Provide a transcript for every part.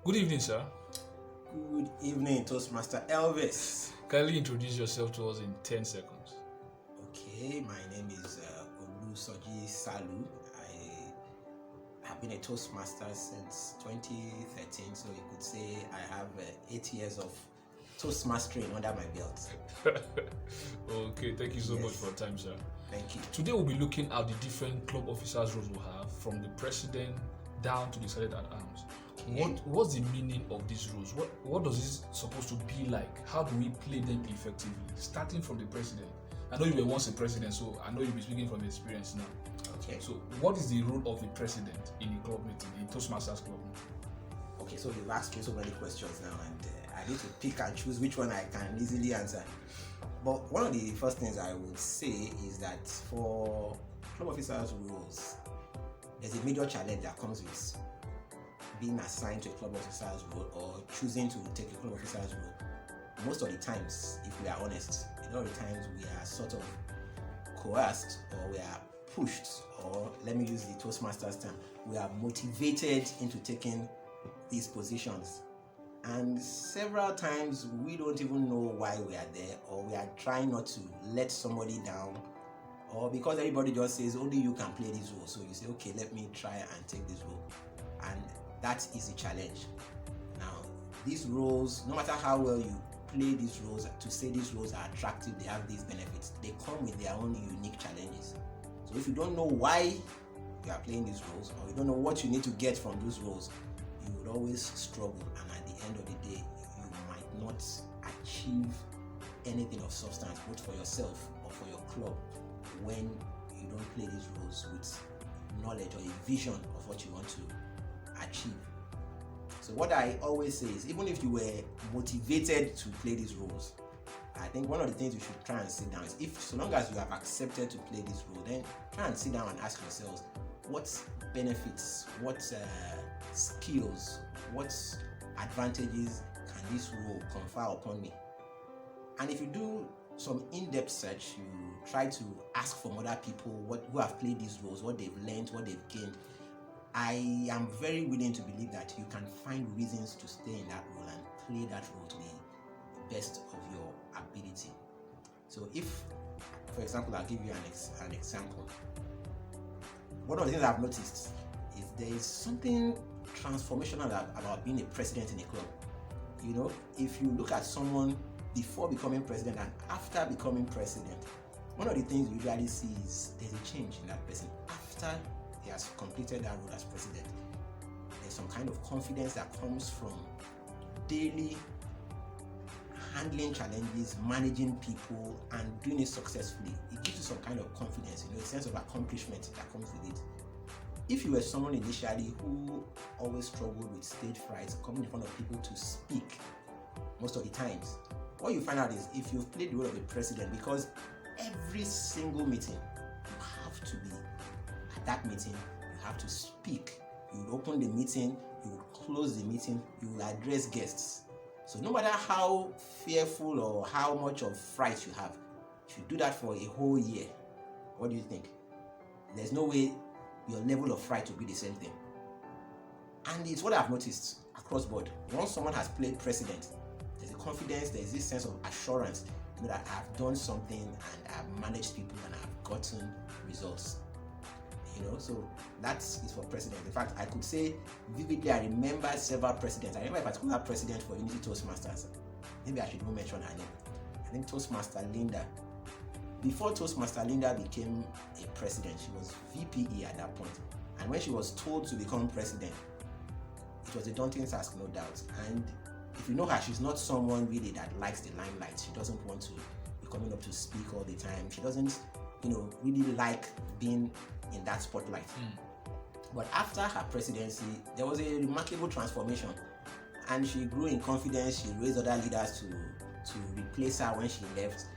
Good evening, sir. Good evening, Toastmaster Elvis. Kindly introduce yourself to us in 10 seconds. Okay, my name is OluSoji Salu. I have been a Toastmaster since 2013, so you could say I have 8 years of Toastmastering under my belt. Okay, thank you so much Yes. for your time, sir. Thank you. Today we'll be looking at the different club officers' roles we have, from the president down to the sergeant at arms. Okay. What's the meaning of these roles? What does this supposed to be like? How do we play them effectively? Starting from the president. I know you were once a president, so I know you'll be speaking from experience now. Okay. So, what is the role of the president in a club meeting, in Toastmasters club meeting? Okay, so you've asked me so many questions now, and I need to pick and choose which one I can easily answer. But one of the first things I would say is that for club officers' roles, there's a major challenge that comes with being assigned to a club officer's role or choosing to take a club officer's role. Most of the times, if we are honest, a lot of the times we are sort of coerced or we are pushed, or let me use the Toastmasters term, we are motivated into taking these positions. And several times we don't even know why we are there, or we are trying not to let somebody down, or because everybody just says only you can play this role, so you say, okay, let me try and take this role. And that is a challenge. Now, these roles, no matter how well you play these roles, to say these roles are attractive, they have these benefits, they come with their own unique challenges. So if you don't know why you are playing these roles, or you don't know what you need to get from those roles, you would always struggle, and at the end of the day, you might not achieve anything of substance, both for yourself or for your club, when you don't play these roles with knowledge or a vision of what you want to achieve. So what I always say is, even if you were motivated to play these roles, I think one of the things you should try and sit down is, if so long as you have accepted to play this role, then try and sit down and ask yourselves, what benefits, what skills, what advantages can this role confer upon me? And if you do some in-depth search, you try to ask from other people who have played these roles, what they've learned, what they've gained, I am very willing to believe that you can find reasons to stay in that role and play that role to the best of your ability. So if, for example, I'll give you an example. One of the things I've noticed is there is something transformational about being a president in a club. You know, if you look at someone before becoming president and after becoming president, one of the things you usually see is there's a change in that person. After he has completed that role as president, there's some kind of confidence that comes from daily handling challenges, managing people, and doing it successfully. It gives you some kind of confidence, a sense of accomplishment that comes with it. If you were someone initially who always struggled with stage fright, coming in front of people to speak most of the times, what you find out is, if you've played the role of the president, because every single meeting you have to be at that meeting, you have to speak. You will open the meeting, you will close the meeting, you will address guests. So no matter how fearful or how much of fright you have, if you do that for a whole year, what do you think? There's no way your level of fright will be the same thing. And it's what I've noticed across board. Once someone has played president, there's a confidence, there's this sense of assurance, that I've done something and I've managed people and I've gotten results. So that is for president. In fact, I could say vividly, I remember several presidents. I remember a particular president for Unity Toastmasters. Maybe I should even mention her name. I think Toastmaster Linda. Before Toastmaster Linda became a president, she was VPE at that point. And when she was told to become president, it was a daunting task, no doubt. And if you know her, she's not someone really that likes the limelight. She doesn't want to be coming up to speak all the time. She doesn't, really like being in that spotlight. But after her presidency, there was a remarkable transformation, and she grew in confidence. She raised other leaders to replace her when she left,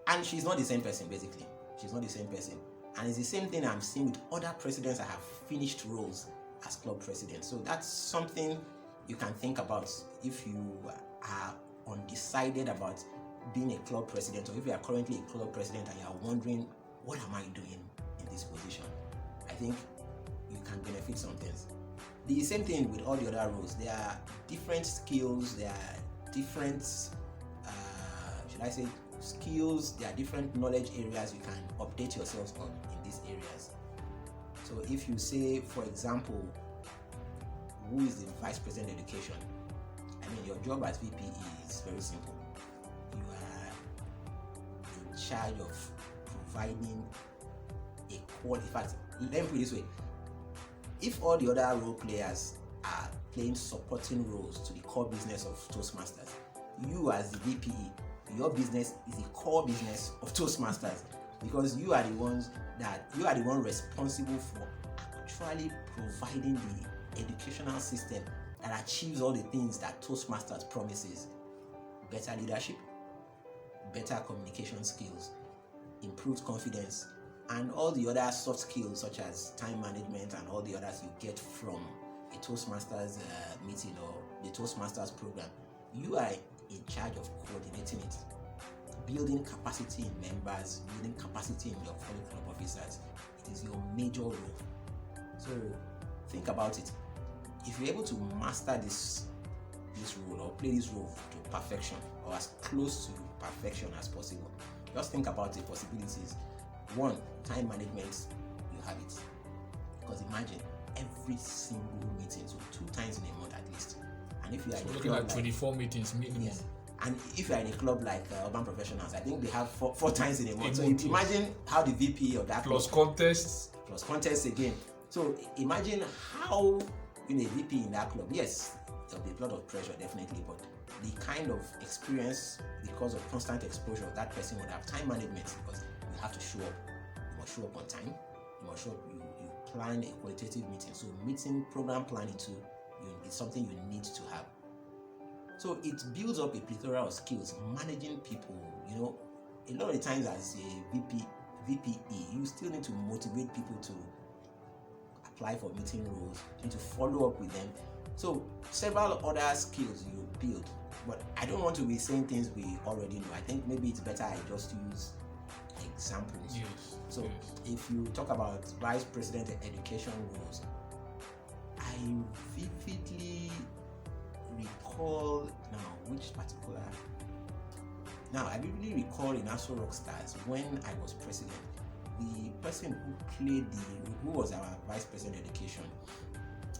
and she's not the same person. Basically, she's not the same person, and it's the same thing I'm seeing with other presidents that have finished roles as club presidents. So that's something you can think about if you are undecided about being a club president, or if you are currently a club president and you are wondering, what am I doing in this position? I think you can benefit some things. the same thing with all the other roles. There are different skills, there are different, should I say, skills, there are different knowledge areas you can update yourselves on in these areas. So if you say, for example, who is the Vice President of Education? I mean, your job as VP is very simple. You are in charge of providing a quality. In fact, let me put it this way. If all the other role players are playing supporting roles to the core business of Toastmasters, you as the VP, your business is the core business of Toastmasters, because you are the one responsible for actually providing the educational system that achieves all the things that Toastmasters promises: better leadership, better communication skills, improved confidence, and all the other soft skills such as time management and all the others you get from a Toastmasters meeting or the Toastmasters program. You are in charge of coordinating it, building capacity in members, building capacity in your fellow club officers. It is your major role. So think about it. If you're able to master this role or play this role to perfection, or as close to perfection as possible, just think about the possibilities. One, time management, you have it. Because imagine every single meeting, so 2 times in a month at least. And if you are looking at 24 meetings minimum. Yes. And if you are in a club like Urban Professionals, I think they have 4 times in a month. So imagine how the VP of that plus club, contests again. So imagine how a VP in that club, yes, there'll be a lot of pressure definitely, but the kind of experience because of constant exposure that person would have, time management, because you have to show up. You must show up on time. You must show up. You plan a qualitative meeting. So meeting program planning too, is something you need to have. So it builds up a plethora of skills, managing people. A lot of the times as a VPE, you still need to motivate people to apply for meeting roles, you need to follow up with them. So several other skills you build. But I don't want to be saying things we already know. I think maybe it's better I just use examples. Yes. So if you talk about Vice President Education roles, I vividly recall I vividly recall in Aso Rockstars when I was president, the person who was our Vice President Education,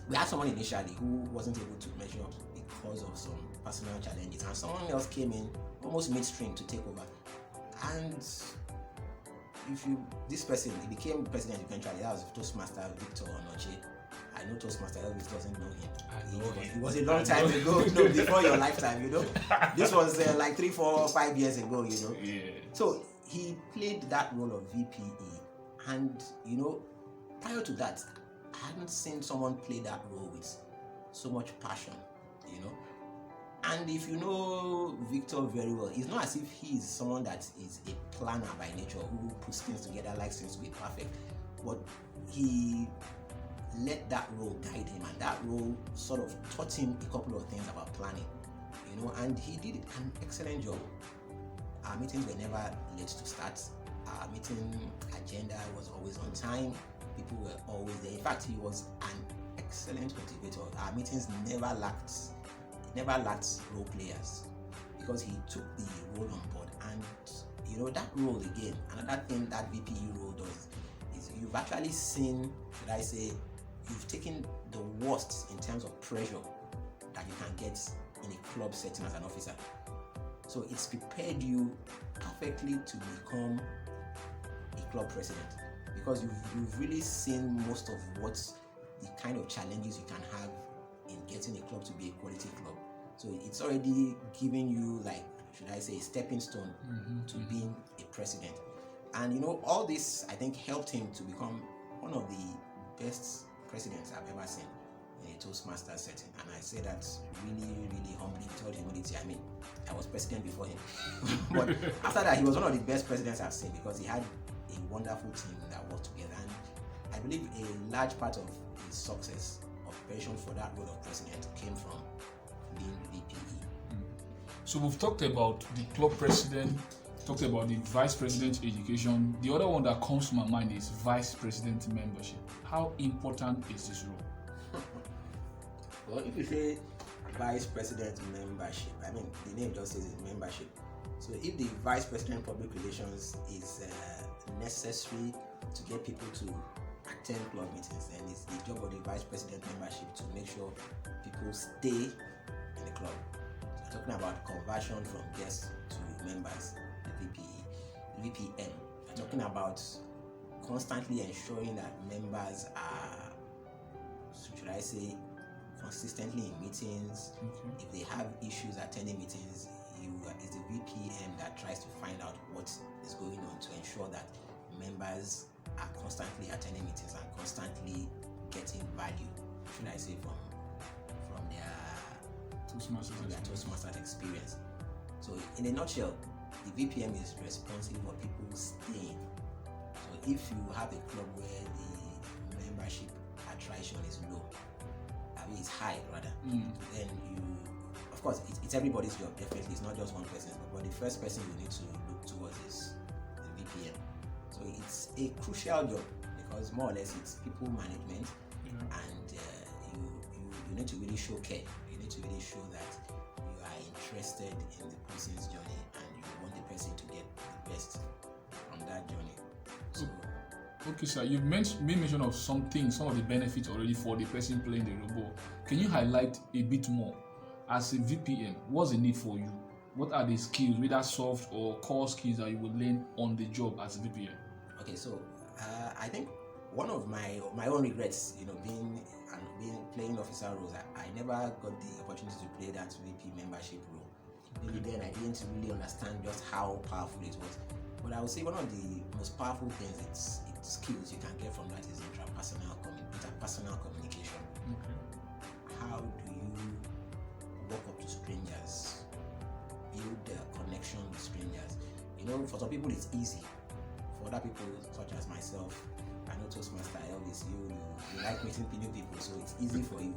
we had someone initially who wasn't able to measure up because of some personal challenges, and someone else came in almost midstream to take over. And this person, he became president eventually. That was Toastmaster Victor Onoche. I know Toastmaster Elvis doesn't know him. It was a long time ago, before your lifetime, This was like 3, 4, 5 years ago, Yeah. So he played that role of VPE, and prior to that, I hadn't seen someone play that role with so much passion, And if you know Victor very well, it's not as if he is someone that is a planner by nature who puts things together, likes things to be perfect, but he let that role guide him, and that role sort of taught him a couple of things about planning, and he did an excellent job. Our meetings were never late to start. Our meeting agenda was always on time. People were always there. In fact, he was an excellent motivator. Our meetings never lacked role players, because he took the role on board. And that role, again, another thing that VPE role does is you've actually seen, should I say, you've taken the worst in terms of pressure that you can get in a club setting as an officer. So it's prepared you perfectly to become a club president, because you've really seen most of what the kind of challenges you can have in getting a club to be a quality club. So it's already giving you, like, should I say, a stepping stone to being a president. And all this, I think, helped him to become one of the best presidents I've ever seen in a Toastmaster setting. And I say that really, really humbly, with all humility. I mean, I was president before him. But after that, he was one of the best presidents I've seen, because he had a wonderful team that worked together. And I believe a large part of his success of preparation for that role of president came from being VPE. So we've talked about the club president, talked about the vice president education. The other one that comes to my mind is vice president membership. How important is this role? Well, if you say vice president membership, I mean, the name just says it, membership. So if the vice president public relations is necessary to get people to attend club meetings, then it's the job of the vice president membership to make sure people stay in the club. So we're talking about conversion from guests to members, the VPM. We're talking about constantly ensuring that members are, should I say, consistently in meetings. If they have issues attending meetings, it's the VPM that tries to find out what is going on to ensure that members are constantly attending meetings and constantly getting value, should I say, from their Toastmasters experience. So in a nutshell, the VPM is responsible for people staying. So if you have a club where the membership attrition is low, I mean it's high rather, then you, of course, it's everybody's job, definitely. It's not just one person's, but the first person you need to look towards is the VPM. So it's a crucial job because more or less it's people management, and you need to really show care. You need to really show that you are interested in the person's journey and you want the person to get the best from that journey. So, okay, sir, you've made mention of some of the benefits already for the person playing the role. Can you highlight a bit more? As a VPM, what's the need for you? What are the skills, whether soft or core skills, that you will learn on the job as a VPM? Okay, so I think one of my own regrets, being playing officer roles, I never got the opportunity to play that VP membership role. Maybe then I didn't really understand just how powerful it was. But I would say one of the most powerful things, it's skills you can get from that is interpersonal communication. How do you walk up to strangers, build a connection with strangers? For some people it's easy. For other people, such as myself, I know Toastmaster Elvis, you like meeting new people, so it's easy for you.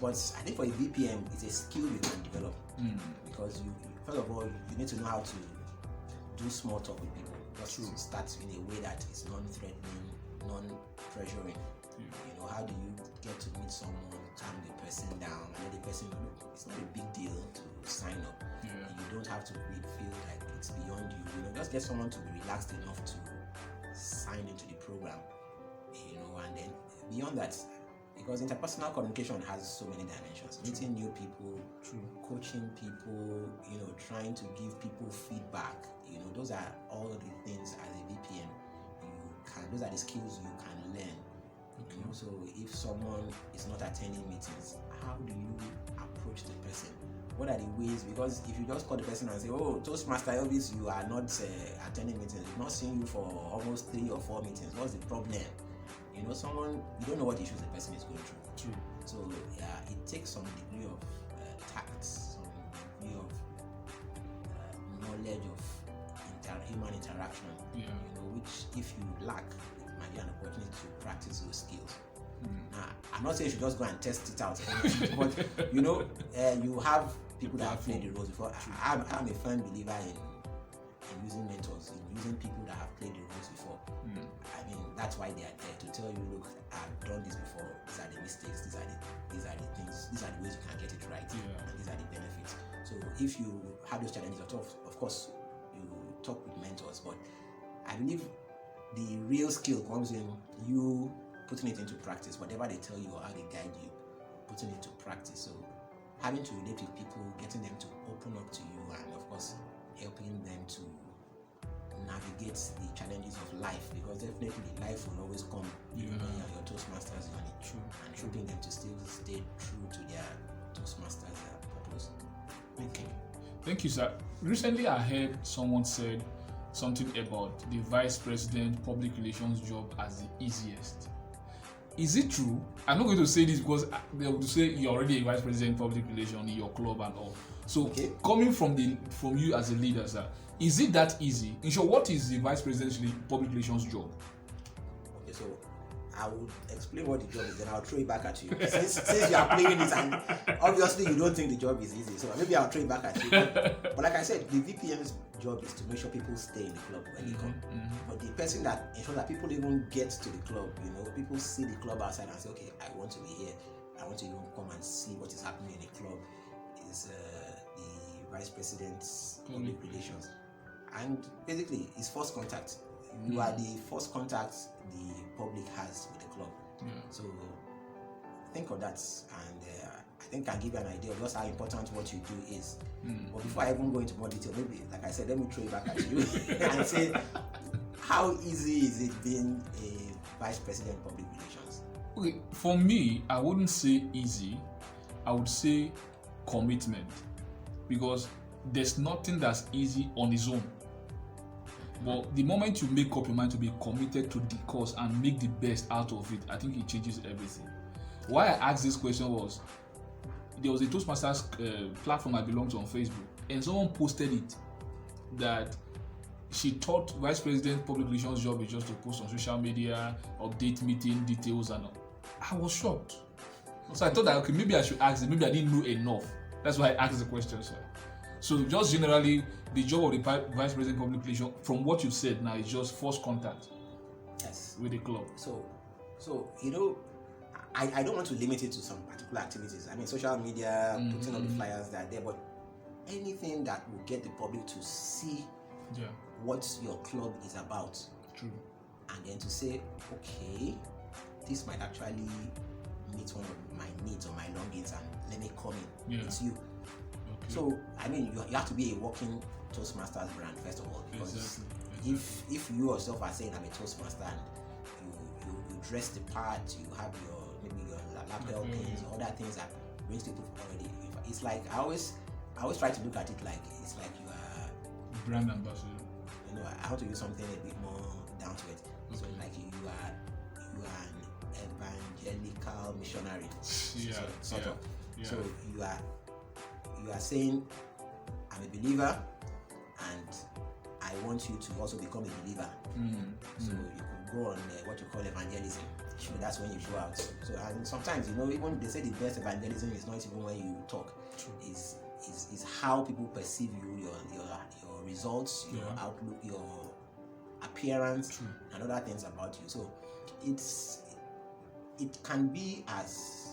But I think for a VPM, it's a skill you can develop, because you first of all, you need to know how to do small talk with people. Just to start in a way that is non-threatening, non-pressuring. How do you get to meet someone, calm the person down, and let the person know it's not a big deal to sign up. You don't have to feel like it's beyond you. Just get someone to be relaxed enough to sign into the program. And then beyond that, because interpersonal communication has so many dimensions. Meeting new people, coaching people, trying to give people feedback. Those are all the things as a VPM those are the skills you can learn. So if someone is not attending meetings, how do you approach the person? What are the ways? Because if you just call the person and say, "Oh, Toastmaster Elvis, you are not attending meetings. We've not seen you for almost 3 or 4 meetings. What's the problem?" Someone, you don't know what issues the person is going through. So it takes some degree of tact, some degree of knowledge of human interaction. Which if you lack, it might be an opportunity to practice those skills. Now, I'm not saying you should just go and test it out, but you have people that have played the roles before. I'm a firm believer in using mentors, in using people that have played the roles before. I mean, that's why they are there, to tell you, look, I've done this before. These are the mistakes. These are the things. These are the ways you can get it right, and these are the benefits. So if you have those challenges, of course, you talk with mentors. But I believe the real skill comes in you putting it into practice. Whatever they tell you or how they guide you, putting it into practice. So having to relate with people, getting them to open up to you, and of course helping them to navigate the challenges of life, because definitely life will always come when you're your Toastmasters journey, and helping them to still stay true to their Toastmasters purpose. Okay, thank you, sir. Recently I heard someone said something about the vice president public relations job as the easiest. Is it true? I'm not going to say this because they will say you're already a vice president public relations in your club and all. So coming from you as a leader, sir, is it that easy? In short, what is the vice president's public relations job? Okay, so I will explain what the job is, then I'll throw it back at you. Since you are playing it, and obviously you don't think the job is easy, so maybe I'll throw it back at you. But like I said, the VPM's job is to make sure people stay in the club when they come. But the person that ensures that people even get to the club, people see the club outside and say, okay, I want to be here. I want to even come and see what is happening in a club, is the vice president's public relations. And basically, it's first contact. You are the first contact the public has with the club. So think of that, and I think I give you an idea of just how important what you do is. But before I even go into more detail, maybe, like I said, let me throw it back at you and say, how easy is it being a vice president public relations? Okay, for me, I wouldn't say easy. I would say commitment, because there's nothing that's easy on its own. But the moment you make up your mind to be committed to the cause and make the best out of it, I think it changes everything. Why I asked this question was, there was a Toastmasters platform I belong to on Facebook, and someone posted it that she thought vice president public relations job is just to post on social media, update meeting details, and all. I was shocked. So I thought that, okay, maybe I should ask it. Maybe I didn't know enough. That's why I asked the question, sir. So just generally, the job of the vice president public relations, from what you said now, is just first contact. Yes. With the club. So you know, I don't want to limit it to some particular activities. I mean, social media, putting all the flyers that are there, but anything that will get the public to see what your club is about. True. And then to say, okay, this might actually meet one of my needs or my longings, and let me come in. It's you. Okay. So, I mean, you have to be a working Toastmasters brand, first of all, because exactly. if you yourself are saying I'm a Toastmaster and you dress the part, you have your lapel pins, other things that brings people already. It's like I always try to look at it like it's like you are brand ambassador. You know, I want to use something a bit more down to it. So like you are an evangelical missionary. Sort of. Yeah. So you are saying I'm a believer and I want you to also become a believer. So you could go on what you call evangelism. So that's when you show out. So and sometimes, you know, even they say the best evangelism is not even when you talk. Is how people perceive you, your results, your outlook, your appearance, and other things about you. So it can be as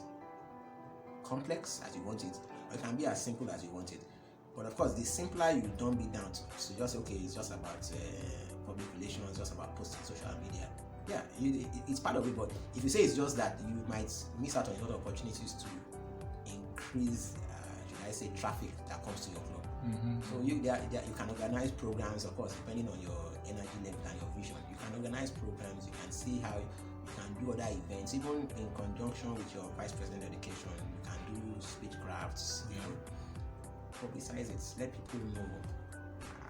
complex as you want it, or it can be as simple as you want it. But of course, the simpler you dumb it down to, so just okay, it's just about public relations, just about posting social media. Yeah, it's part of it. But if you say it's just that, you might miss out on a lot of opportunities to increase, should I say, traffic that comes to your club. So you can organize programs, of course, depending on your energy level and your vision. You can organize programs. You can see how you can do other events, even in conjunction with your vice president education. You can do speech crafts. You know, publicize it. Let people know.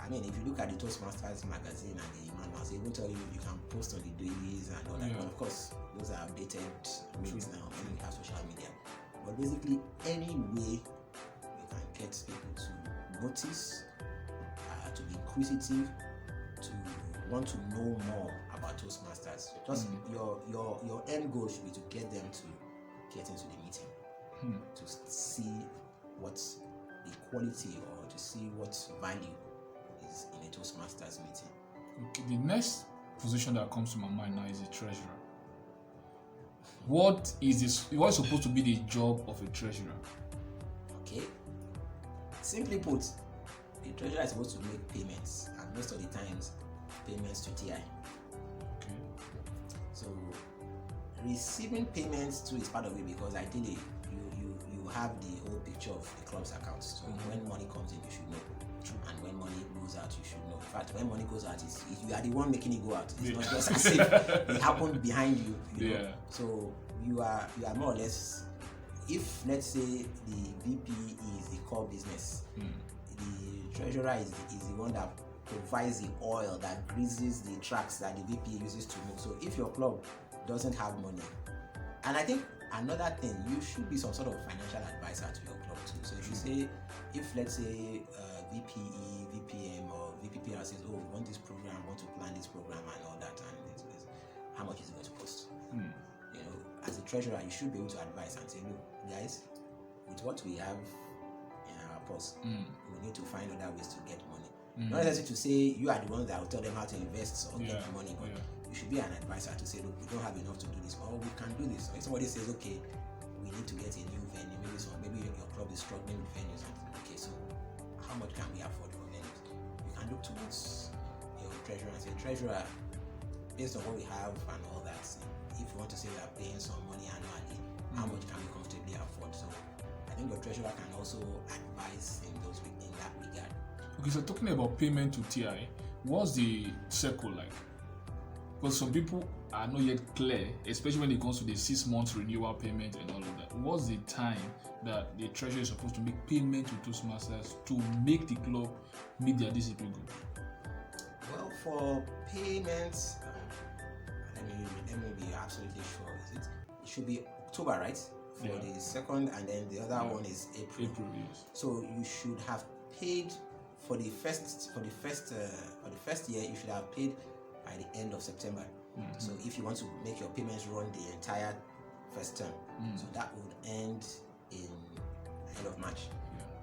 I mean, if you look at the Toastmasters magazine and the manuals, they will tell you you can post on the dailies and all that. But of course, those are updated things now when you have social media. But basically, any way you can get people to notice, to be inquisitive, to want to know more about Toastmasters. Just your end goal should be to get them to get into the meeting, to see what the quality or to see what value is in a Toastmasters meeting. Okay, the next position that comes to my mind now is a treasurer. What is supposed to be the job of a treasurer? Okay. Simply put, the treasurer is supposed to make payments, and most of the times, payments to TI. Okay. So, receiving payments too is part of it, because ideally, you have the whole picture of the club's accounts. So when money comes in, you should know. And when money goes out, you should know. In fact, when money goes out, you are the one making it go out. It's not just as if it happened behind you. You know? So you are more or less. If let's say the VP is the core business, the treasurer is the one that provides the oil that greases the tracks that the VP uses to move. So if your club doesn't have money, and I think another thing, you should be some sort of financial advisor to your club too. So if you say, if let's say VPE, VPM, or VPPR says, oh, we want this program, we want to plan this program and all that, and how much is it going to cost? You know, as a treasurer, you should be able to advise and say, look, guys, with what we have in our purse, we need to find other ways to get money. Not necessarily to say you are the ones that will tell them how to invest or get money, but you should be an advisor to say, look, we don't have enough to do this, or we can do this. Or if somebody says, okay, we need to get a new venue. Maybe your club is struggling with venues. Okay, so how much can we afford for venues? You can look towards your treasurer and say, treasurer, based on what we have and all that, if you want to say we are paying some money annually, how much can we comfortably afford? So I think your treasurer can also advise in that regard. Okay, so talking about payment to TI, what's the circle like? Because some people are not yet clear, especially when it comes to the 6 months renewal payment and all of that. What's the time that the treasurer is supposed to make payment to Toastmasters to make the club meet their discipline goals? Well, for payments, let me be absolutely sure. It should be October, right? For the second, and then the other one is April. Yes. So you should have paid for the first year. You should have paid by the end of September. So if you want to make your payments run the entire first term, so that would end in end of March.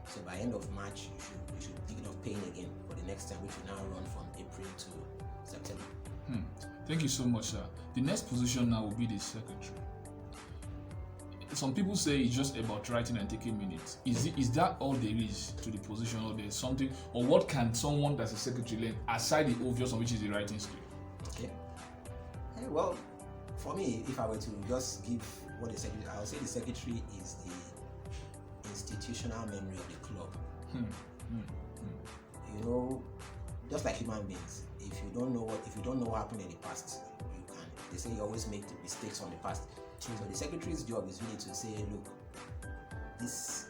So by end of March, you should think of paying again for the next term, which will now run from April to September. Thank you so much, sir. The next position now will be the secretary. Some people say it's just about writing and taking minutes. Is that all there is to the position, or there's something, or what can someone that's a secretary learn aside the obvious one, which is the writing skill? Okay. Well, for me, if I were to just give what the secretary, I would say the secretary is the institutional memory of the club. You know, just like human beings, if you don't know what happened in the past, they say you always make the mistakes from the past. So the secretary's job is really to say, look, these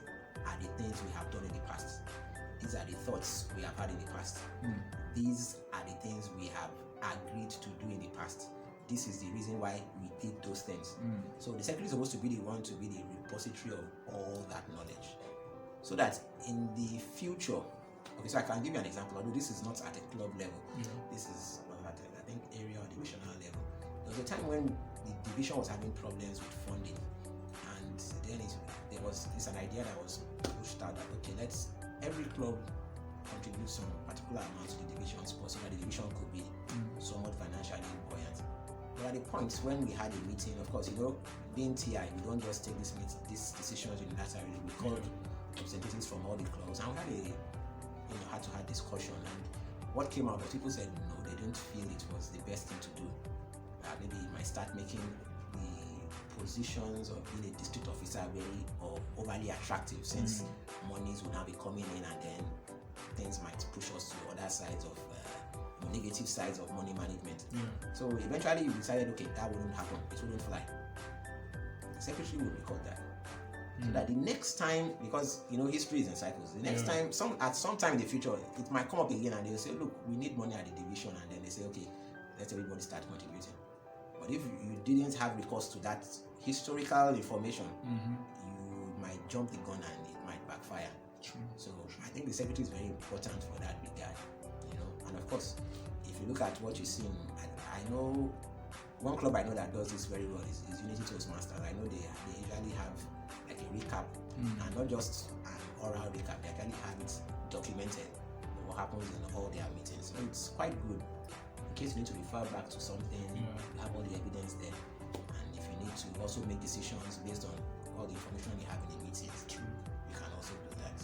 are the things we have done in the past. These are the thoughts we have had in the past. These are the things we have agreed to do in the past. This is the reason why we did those things. So the secretary is supposed to be the one to be the repository of all that knowledge, so that in the future, okay, so I can give you an example, although this is not at a club level. This is at I think area or divisional level. There was a time when the division was having problems with funding, and then it's an idea that was pushed out that, okay, let's every club contribute some particular amount to the division sport so that the division could be somewhat financially buoyant. But at the point when we had a meeting, of course, being TI, we don't just take these decisions unilaterally. We called representatives from all the clubs, and we had a heart-to-heart discussion. And what came out was people said no, they didn't feel it was the best thing to do. Maybe it might start making the positions of being a district officer very overly attractive, since monies will now be coming in, and then things might push us to other sides of negative sides of money management. So eventually we decided, okay, that wouldn't happen, it wouldn't fly. The secretary will record that. So that the next time, because history is in cycles, the next time, at some time in the future, it might come up again, and they'll say, look, we need money at the division, and then they say, okay, let everybody start contributing. But if you didn't have recourse to that historical information, you might jump the gun and it might backfire. So I think the secretary is very important for that regard. And of course, if you look at what you see, I know one club I know that does this very well is Unity Toastmasters. I know they usually have like a recap, and not just an oral recap. They actually have it documented, what happens in all their meetings. So it's quite good. In case you need to refer back to something, you have all the evidence there. And if you need to also make decisions based on all the information you have in the meetings, you can also do that.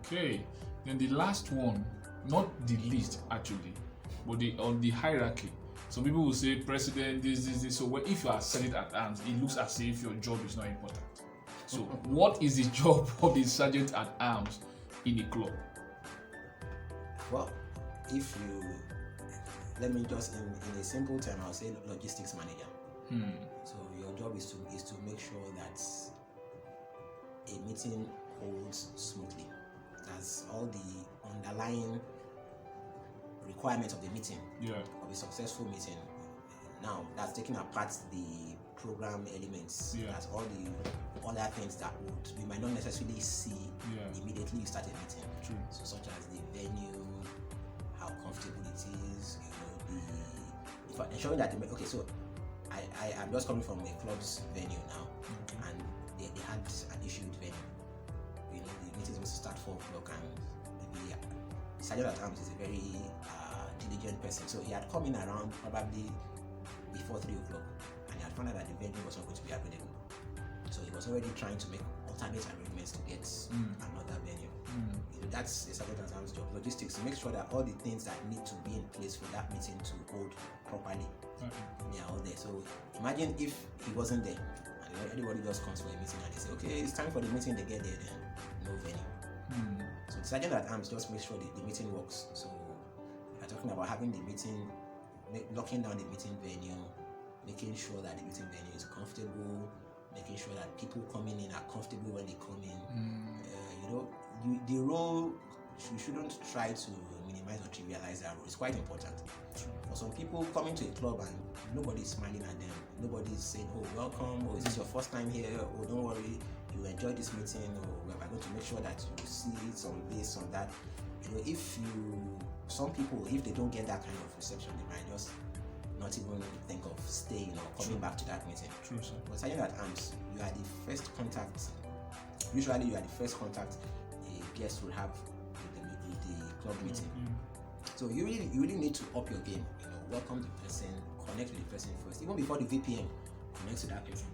Okay. Then the last one, not the least actually, but on the hierarchy. Some people will say president, this. So if you are sergeant at arms, it looks as if your job is not important. So what is the job of the sergeant at arms in a club? Well, let me just in a simple term, I'll say logistics manager. So your job is to make sure that a meeting holds smoothly. That's all the underlying requirements of the meeting, of a successful meeting. Now, that's taking apart the program elements. That's all the other things that we might not necessarily see immediately you start a meeting. So such as the venue, how comfortable it is, ensuring that so I'm just coming from a club's venue now, and they had an issue with venue. The meeting was to start 4 o'clock, and maybe the sergeant at arms is a very diligent person, so he had come in around probably before 3 o'clock, and he had found out that the venue was not going to be available. So he was already trying to make alternate arrangements to get another venue. You know, that's a Sergeant at Arms job, logistics, to make sure that all the things that need to be in place for that meeting to hold properly, they are all there. So imagine if he wasn't there, and everybody just comes for a meeting and they say, okay, it's time for the meeting, they get there, then no venue. So the Sergeant at Arms just makes sure the meeting works. So we're talking about having the meeting, locking down the meeting venue, making sure that the meeting venue is comfortable, making sure that people coming in are comfortable when they come in. You know, the role, you shouldn't try to minimize or trivialize that role. It's quite important. For some people coming to a club and nobody's smiling at them, nobody's saying, oh, welcome, or is this your first time here, or don't worry, you enjoy this meeting, or we're going to make sure that you see some this, some that. You know, some people, if they don't get that kind of reception, they might just not even think of staying or coming back to that meeting. True, sir. But Sergeant at Arms, you are the first contact. Usually, you are the first contact a guest will have with the club meeting. So you really need to up your game. You know, welcome the person, connect with the person first. Even before the VPN, connect to that person.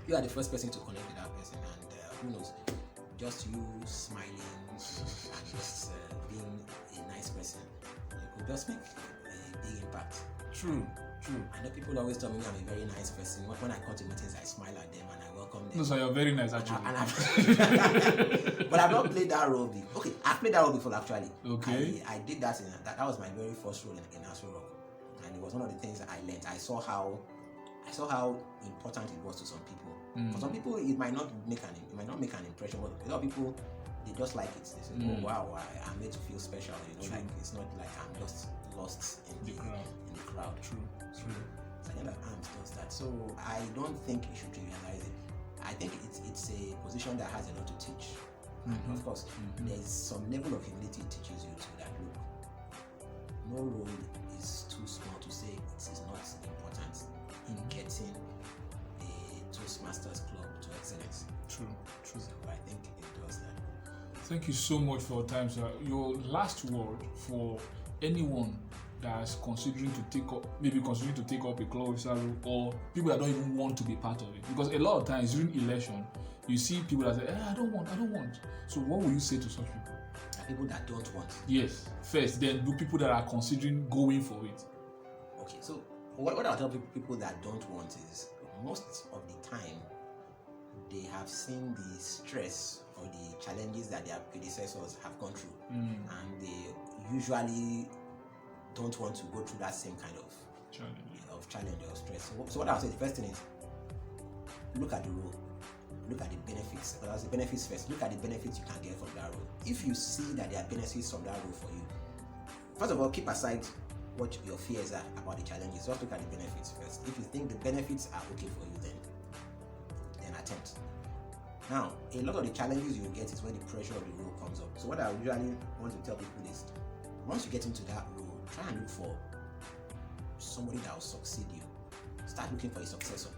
You are the first person to connect with that person, and who knows, just you smiling and just being a nice person, it could just make a big impact. True. I know people always tell me I'm a very nice person. When I come to meetings, I smile at them and I welcome them. No, so you're very nice, actually. But I've not played that role before. Okay, I've played that role before, actually. Okay. I did that that was my very first role in Asro Rock, and it was one of the things that I learned. I saw how important it was to some people. For some people, it might not make an impression, but a lot of people, they just like it. They say, "Oh wow, I'm made to feel special." You know, like it's not like I'm just lost in the crowd. True. Sergeant at Arms does that. So I don't think you should trivialize it. I think it's a position that has a lot to teach. And of course, there's some level of humility it teaches you too. That look, no role is too small to say it is not important in getting a Toastmasters club to excellence. True. So I think it does that. Thank you so much for your time, sir. Your last word for anyone that's considering to take up a club officer role, or people that don't even want to be part of it. Because a lot of times during election, you see people that say, I don't want. So what will you say to such people? People that don't want. Yes, first, then do people that are considering going for it. Okay, so what I'll tell people that don't want is, most of the time, they have seen the stress or the challenges that their predecessors have gone through, and they usually don't want to go through that same kind of challenge or stress. So what I'll say, the first thing is, look at the role, look at the benefits. But as the benefits first, look at the benefits you can get from that role. If you see that there are benefits from that role for you, first of all, keep aside what your fears are about the challenges. Just look at the benefits first. If you think the benefits are okay for you, then attempt. Now, a lot of the challenges you will get is when the pressure of the role comes up. So what I usually want to tell people is, once you get into that role, try and look for somebody that will succeed you. Start looking for a successor.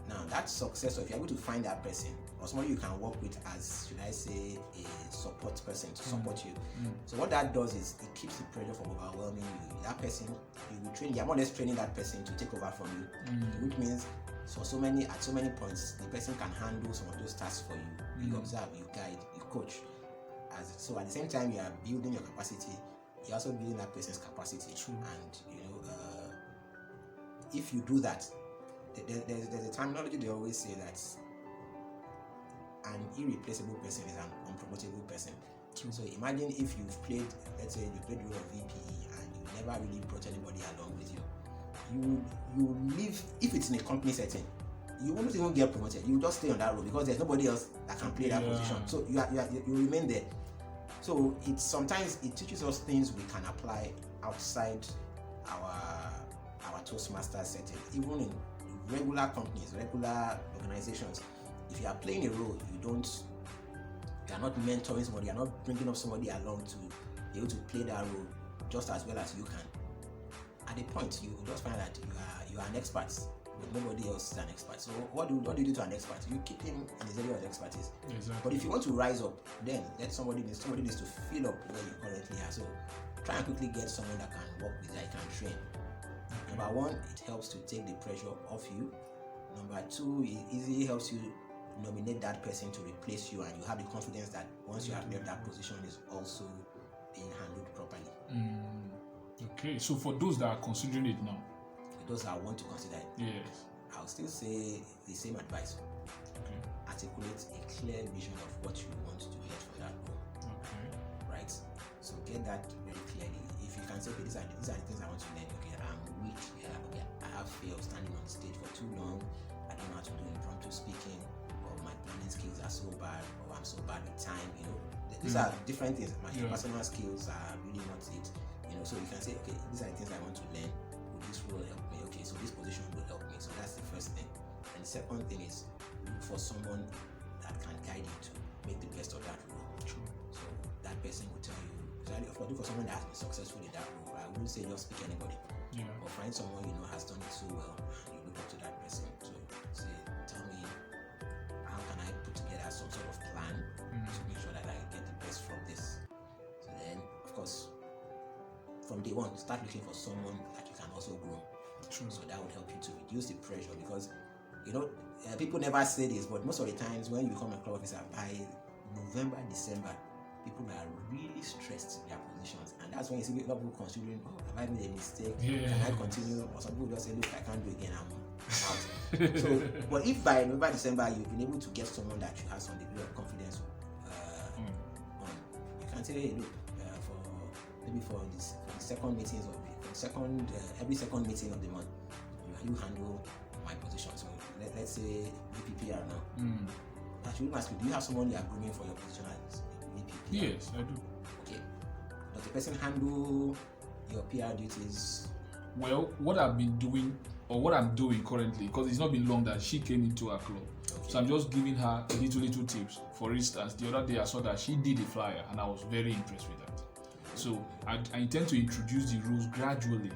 Now, that successor, if you're able to find that person, or somebody you can work with as, should I say, a support person to support you. So what that does is it keeps the pressure from overwhelming you. That person, you're more or less training that person to take over from you, which means at so many points, the person can handle some of those tasks for you. You observe, you guide, you coach. So at the same time, you are building your capacity, you're also building that person's capacity. And if you do that, there's a terminology they always say that an irreplaceable person is an unpromotable person. So imagine if you've played, let's say you played the role of VP and you never really brought anybody along with you. You live, if it's in a company setting, you won't even get promoted. You just stay on that role because there's nobody else that can play that position. So you remain there. So sometimes it teaches us things we can apply outside our Toastmasters setting, even in regular companies, regular organizations. If you are playing a role, you are not mentoring somebody, you are not bringing up somebody along to be able to play that role just as well as you can. At a point, you will just find that you are an expert, but nobody else is an expert. So what do you do to an expert? You keep him in his area of expertise. Exactly. But if you want to rise up, then somebody needs to fill up where you currently are. So try and quickly get someone that can work with, that you can train. Number one, it helps to take the pressure off you. Number two, it easily helps you nominate that person to replace you, and you have the confidence that once you have left that position is also being handled properly. Okay, so for those that are considering it now, those that want to consider it, yes, I'll still say the same advice. okay, Articulate a clear vision of what you want to get from that role. okay, Right? So get that very clearly. If you can say, okay, these are the things I want to learn. Okay, I'm weak. Okay, I have fear of standing on stage for too long. I don't know how to do impromptu speaking, or my planning skills are so bad, or I'm so bad with time. These are different things. My personal skills are really not it. So you can say, okay, these are the things I want to learn. Will this role help me? Okay, so this position will help me. So that's the first thing. And the second thing is look for someone that can guide you to make the best of that role. true, So that person will tell you, of course, look for someone that has been successful in that role. I wouldn't say just pick anybody, or find someone has done it so well, and you look up to that person to say, tell me, how can I put together some sort of plan to make sure that I get the best from this. So then, of course, from day one, start looking for someone that you can also grow. true, So that would help you to reduce the pressure, because people never say this, but most of the times when you become a club officer, by November, December, people are really stressed in their positions, and that's when you see a lot of people considering, have I made a mistake? Can I continue? Or some people just say, look, I can't do it again, I'm out. So, but if by November, December you've been able to get someone that you have some degree of confidence on, you can say, hey, look, for the second meetings of every second meeting of the month, you handle my position. So let's say VPPR now. Actually, ask you, do you have someone you are grooming for your position as VPPR? yes, I do. Okay. Does the person handle your PR duties? Well, what I've been doing, or what I'm doing currently, because it's not been long that she came into our club, so I'm just giving her little tips. For instance, the other day I saw that she did a flyer, and I was very impressed with that. So I intend to introduce the rules gradually,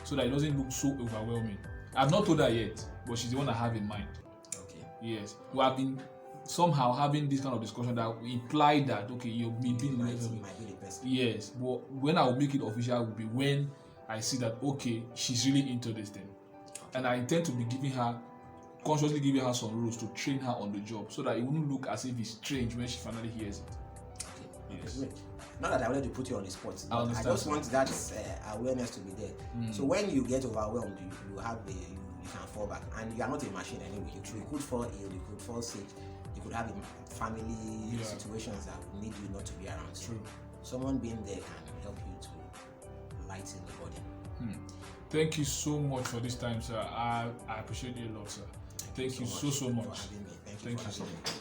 so that it doesn't look so overwhelming. I've not told her yet, but she's the one I have in mind. Okay. Yes, we have been somehow having this kind of discussion that we imply that okay, you might be the person. Yes, but when I will make it official will be when I see that okay, she's really into this thing, and I intend to be consciously giving her some rules to train her on the job, so that it wouldn't look as if it's strange when she finally hears it. Okay. Yes. Great. Not that I wanted to put you on the spot, but I just want that awareness to be there. So when you get overwhelmed, you can fall back, and you are not a machine anyway. You could fall ill, you could fall sick, you could have family situations that would need you not to be around. So someone being there can help you to lighten the body. Thank you so much for this time, sir. I appreciate you a lot, sir. Thank you so much. For having me. Thank you Thank for you so having much. me.